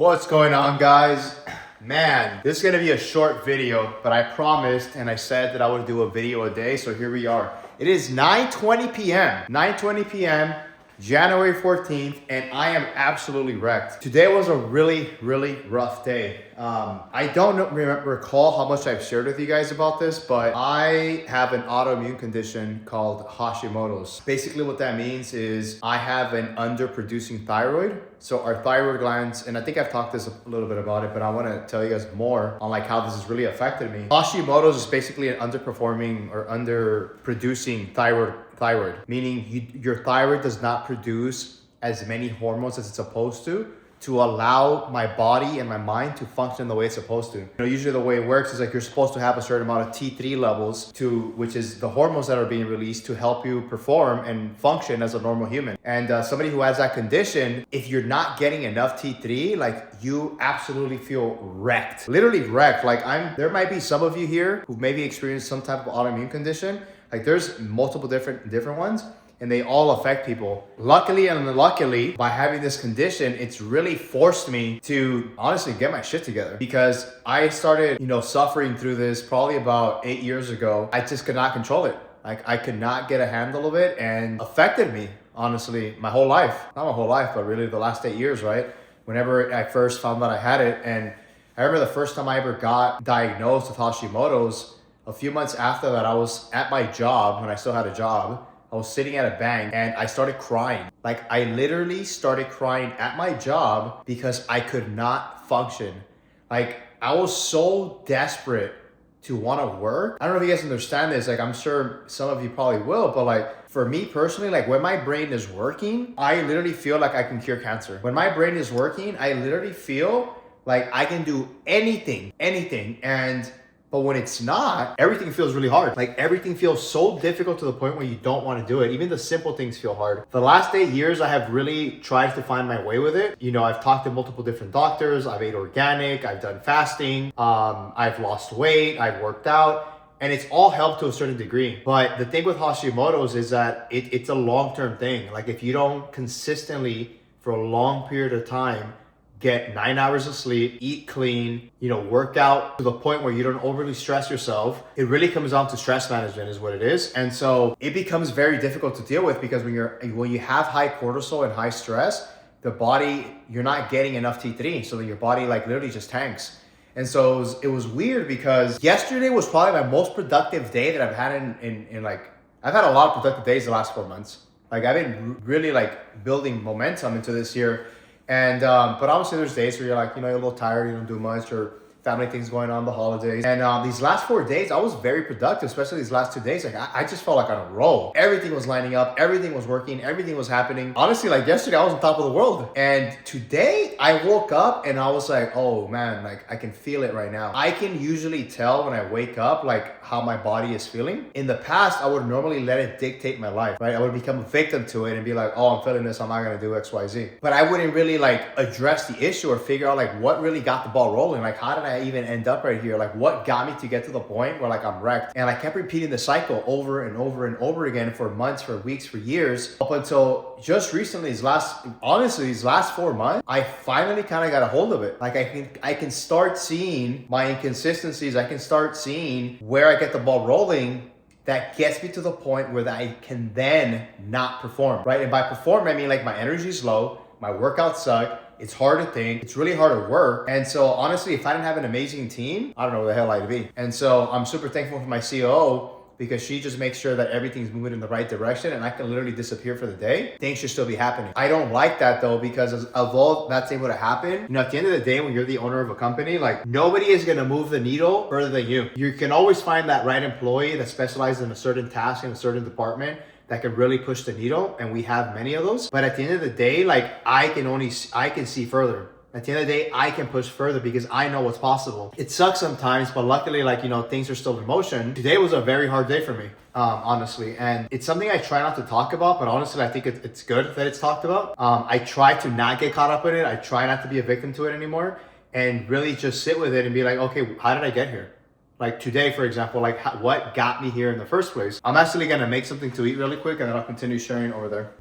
What's going on, guys? Man, this is gonna be a short video, but I promised and I said that I would do a video a day, so here we are. It is 9:20 p.m. 9:20 p.m. January 14th, and I am absolutely wrecked. Today was a really rough day. I don't recall how much I've shared with you guys about this, but I have an autoimmune condition called Hashimoto's. Basically what that means is I have an underproducing thyroid. So our thyroid glands, and I think I've talked this a little bit about it, but I want to tell you guys more on like how this has really affected me. Hashimoto's is basically an underperforming or underproducing thyroid, meaning your thyroid does not produce as many hormones as it's supposed to allow my body and my mind to function the way it's supposed to. Usually the way it works is like you're supposed to have a certain amount of T3 levels which is the hormones that are being released to help you perform and function as a normal human. And somebody who has that condition, if you're not getting enough T3, like you absolutely feel wrecked, literally wrecked. Like there might be some of you here who've maybe experienced some type of autoimmune condition. Like there's multiple different ones, and they all affect people. Luckily and unluckily, by having this condition, it's really forced me to honestly get my shit together, because I started, suffering through this probably about 8 years ago. I just could not control it. Like I could not get a handle of it, and affected me, honestly, my whole life. Not my whole life, but really the last 8 years, right? Whenever I first found out I had it, and I remember the first time I ever got diagnosed with Hashimoto's, a few months after that, I was at my job when I still had a job. I was sitting at a bank and I started crying. Like I literally started crying at my job because I could not function. Like I was so desperate to want to work. I don't know if you guys understand this. Like I'm sure some of you probably will, but like for me personally, like when my brain is working, I literally feel like I can cure cancer. When my brain is working, I literally feel like I can do anything. But when it's not, everything feels really hard. Like everything feels so difficult to the point where you don't want to do it. Even the simple things feel hard. The last 8 years, I have really tried to find my way with it. I've talked to multiple different doctors. I've ate organic. I've done fasting. I've lost weight. I've worked out. And it's all helped to a certain degree. But the thing with Hashimoto's is that it's a long-term thing. Like if you don't consistently, for a long period of time, get 9 hours of sleep, eat clean, work out to the point where you don't overly stress yourself. It really comes down to stress management is what it is. And so it becomes very difficult to deal with, because when you have high cortisol and high stress, the body, you're not getting enough T3. So that your body like literally just tanks. And so it was weird, because yesterday was probably my most productive day that I've had in like, I've had a lot of productive days the last 4 months. Like I've been really like building momentum into this year. And but obviously there's days where you're like, you're a little tired, you don't do much, or family things going on, the holidays. And these last 4 days, I was very productive, especially these last 2 days. Like I just felt like on a roll. Everything was lining up, everything was working, everything was happening. Honestly, like yesterday, I was on top of the world. And today I woke up and I was like, oh man, like I can feel it right now. I can usually tell when I wake up, like how my body is feeling. In the past, I would normally let it dictate my life, right? I would become a victim to it and be like, oh, I'm feeling this, I'm not gonna do X, Y, Z. But I wouldn't really like address the issue or figure out like what really got the ball rolling. Like how did I even end up right here? Like what got me to get to the point where like I'm wrecked? And I kept repeating the cycle over and over and over again for months, for weeks, for years, up until just recently, these last 4 months, I finally kind of got a hold of it. Like I can start seeing my inconsistencies. I can start seeing where I get the ball rolling. That gets me to the point where I can then not perform, right? And by perform, I mean like my energy is low, my workouts suck, it's hard to think, it's really hard to work. And so honestly, if I didn't have an amazing team, I don't know where the hell I'd be. And so I'm super thankful for my COO, because she just makes sure that everything's moving in the right direction and I can literally disappear for the day. Things should still be happening. I don't like that though, because although that's able to happen, at the end of the day, when you're the owner of a company, like nobody is gonna move the needle further than you. You can always find that right employee that specializes in a certain task in a certain department that can really push the needle, and we have many of those. But at the end of the day, like I can see further. At the end of the day, I can push further because I know what's possible. It sucks sometimes, but luckily, like, things are still in motion. Today was a very hard day for me, honestly. And it's something I try not to talk about, but honestly, I think it's good that it's talked about. I try to not get caught up in it. I try not to be a victim to it anymore, and really just sit with it and be like, okay, how did I get here? Like today, for example, like what got me here in the first place? I'm actually gonna make something to eat really quick, and then I'll continue sharing over there.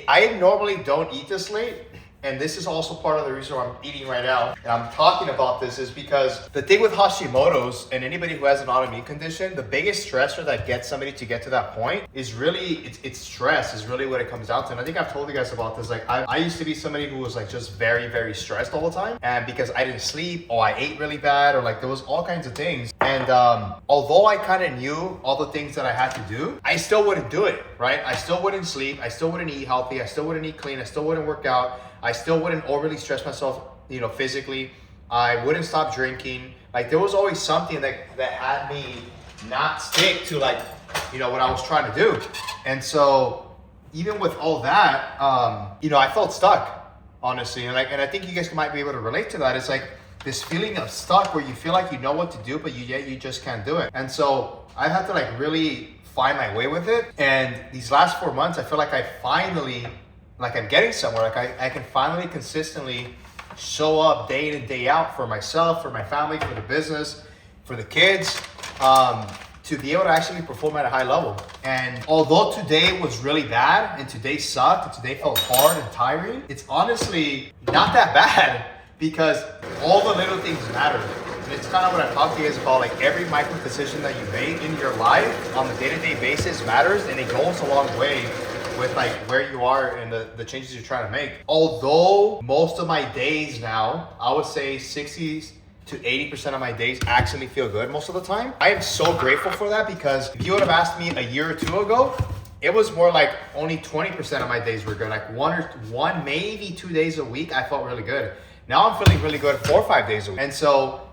I normally don't eat this late, And this is also part of the reason why I'm eating right now. And I'm talking about this is because the thing with Hashimoto's and anybody who has an autoimmune condition, the biggest stressor that gets somebody to get to that point is really, it's stress is really what it comes down to. And I think I've told you guys about this. Like I used to be somebody who was like just very, very stressed all the time. And because I didn't sleep or I ate really bad or like there was all kinds of things. And although I kind of knew all the things that I had to do, I still wouldn't do it, right? I still wouldn't sleep. I still wouldn't eat healthy. I still wouldn't eat clean. I still wouldn't work out. I still wouldn't overly stress myself, physically. I wouldn't stop drinking. Like there was always something that had me not stick to like, what I was trying to do. And so even with all that, I felt stuck, honestly. And I think you guys might be able to relate to that. It's like this feeling of stuck where you feel like you know what to do, but yet you just can't do it. And so I had to like really find my way with it. And these last 4 months, I feel like I'm getting somewhere. Like I can finally consistently show up day in and day out for myself, for my family, for the business, for the kids, to be able to actually perform at a high level. And although today was really bad and today sucked and today felt hard and tiring, it's honestly not that bad because all the little things matter. And it's kind of what I talk to you guys about, like every micro decision that you make in your life on a day-to-day basis matters, and it goes a long way with like where you are and the changes you're trying to make. Although most of my days now, I would say 60 to 80% of my days actually feel good most of the time. I am so grateful for that because if you would have asked me a year or two ago, it was more like only 20% of my days were good. Like one, maybe 2 days a week, I felt really good. Now I'm feeling really good 4 or 5 days a week.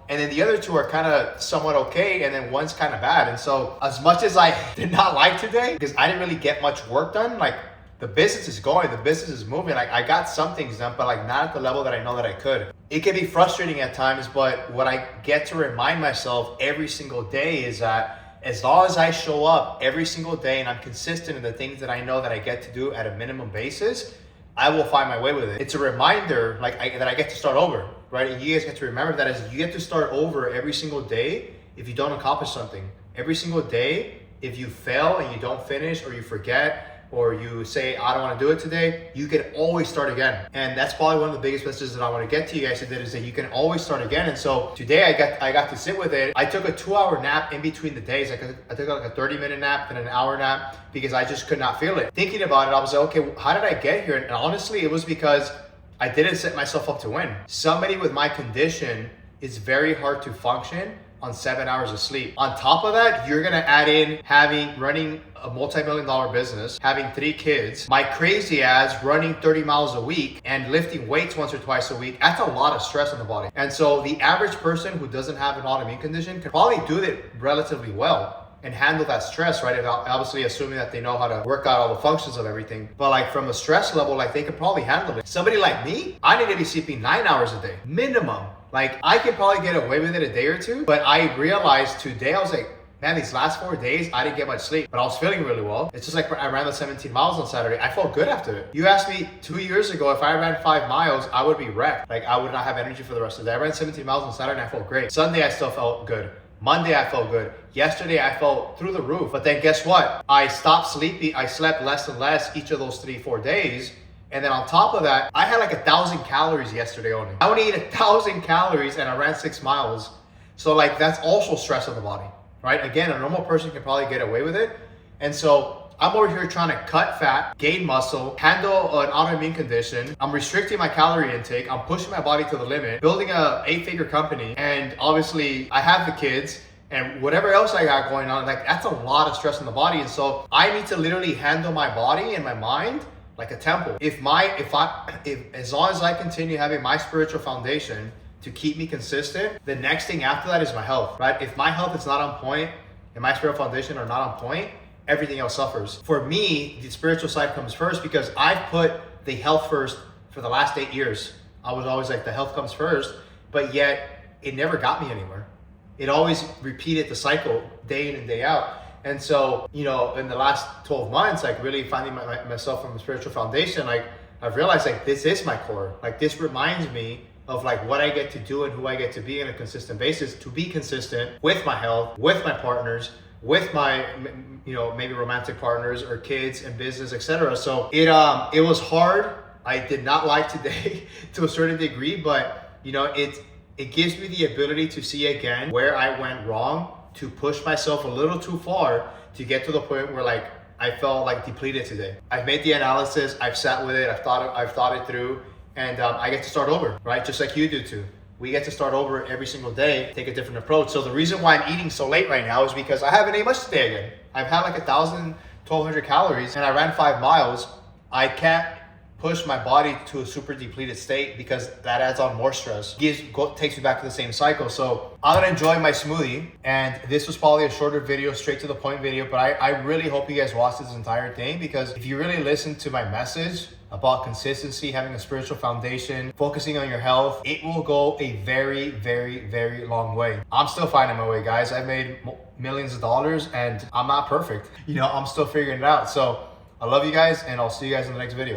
And then the other two are kind of somewhat okay, and then one's kind of bad. And so as much as I did not like today, because I didn't really get much work done, like the business is going, the business is moving. Like I got some things done, but like not at the level that I know that I could. It can be frustrating at times, but what I get to remind myself every single day is that as long as I show up every single day and I'm consistent in the things that I know that I get to do at a minimum basis, I will find my way with it. It's a reminder that I get to start over, right? And you guys get to remember that as you get to start over every single day if you don't accomplish something. Every single day, if you fail and you don't finish or you forget or you say, I don't want to do it today, you can always start again. And that's probably one of the biggest messages that I want to get to you guys today is that you can always start again. And so today I got to sit with it. I took a 2-hour nap in between the days. I took like a 30-minute nap and an hour nap because I just could not feel it. Thinking about it, I was like, okay, how did I get here? And honestly, it was because I didn't set myself up to win. Somebody with my condition, it's very hard to function on 7 hours of sleep. On top of that, you're gonna add in running a multi-million-dollar business, having 3 kids, my crazy ass running 30 miles a week and lifting weights once or twice a week. That's a lot of stress on the body. And so the average person who doesn't have an autoimmune condition can probably do it relatively well and handle that stress, right? And obviously assuming that they know how to work out all the functions of everything. But like from a stress level, like they could probably handle it. Somebody like me, I need to be sleeping 9 hours a day, minimum. Like I could probably get away with it a day or two, but I realized today, I was like, man, these last 4 days, I didn't get much sleep, but I was feeling really well. It's just like I ran the 17 miles on Saturday. I felt good after it. You asked me 2 years ago, if I ran 5 miles, I would be wrecked. Like I would not have energy for the rest of the day. I ran 17 miles on Saturday and I felt great. Sunday, I still felt good. Monday, I felt good. Yesterday, I felt through the roof. But then guess what? I stopped sleeping. I slept less and less each of those 3-4 days. And then on top of that, I had like 1,000 calories yesterday only. I only ate 1,000 calories and I ran 6 miles. So like that's also stress on the body, right? Again, a normal person can probably get away with it. And so I'm over here trying to cut fat, gain muscle, handle an autoimmune condition. I'm restricting my calorie intake. I'm pushing my body to the limit, building a 8-figure company. And obviously I have the kids and whatever else I got going on, like that's a lot of stress on the body. And so I need to literally handle my body and my mind like a temple. If as long as I continue having my spiritual foundation to keep me consistent, the next thing after that is my health, right? If my health is not on point and my spiritual foundation are not on point, everything else suffers. For me, the spiritual side comes first because I've put the health first for the last 8 years. I was always like, the health comes first, but yet it never got me anywhere. It always repeated the cycle day in and day out. And so, in the last 12 months, like really finding myself from a spiritual foundation, like I've realized like this is my core. Like this reminds me of like what I get to do and who I get to be on a consistent basis, to be consistent with my health, with my partners, with my, maybe romantic partners or kids and business, etc. So it was hard I did not like today to a certain degree, but you know, it gives me the ability to see again where I went wrong, to push myself a little too far to get to the point where like I felt like depleted today. I've made the analysis, I've sat with it, I've thought it through, and I get to start over, right? Just like you do too. We get to start over every single day, take a different approach. So the reason why I'm eating so late right now is because I haven't ate much today again. I've had like 1,200 calories and I ran 5 miles. I can't push my body to a super depleted state because that adds on more stress. Takes me back to the same cycle. So I'm gonna enjoy my smoothie, and this was probably a shorter video, straight to the point video, but I really hope you guys watch this entire thing, because if you really listen to my message about consistency, having a spiritual foundation, focusing on your health, it will go a very, very, very long way. I'm still finding my way, guys. I've made millions of dollars and I'm not perfect. You know, I'm still figuring it out. So I love you guys, and I'll see you guys in the next video.